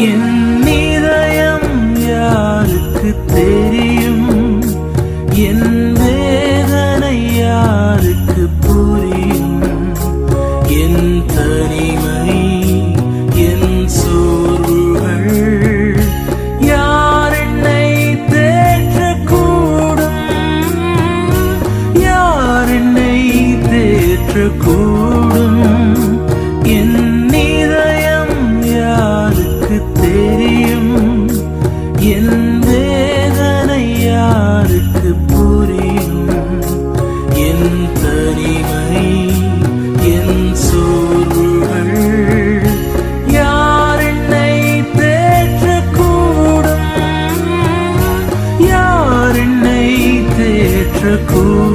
என் இதயம் யாருக்கு தெரியும்? என் வேதனை யாருக்கு புரியும்? என் தனிமை, என் சோர்வுகள் யார் என்னை தேற்றக்கூடும்? யார் என்னை தேற்றக்கூடும்? என் இதயம் யாருக்கு தெரியும்? என் வேதனை யாருக்கு புரியும்? என் தனிமை, என் சோர்வுகள் யார் என்னை தேற்றக்கூடும்? யார் என்னை தேற்றக்கூடும்?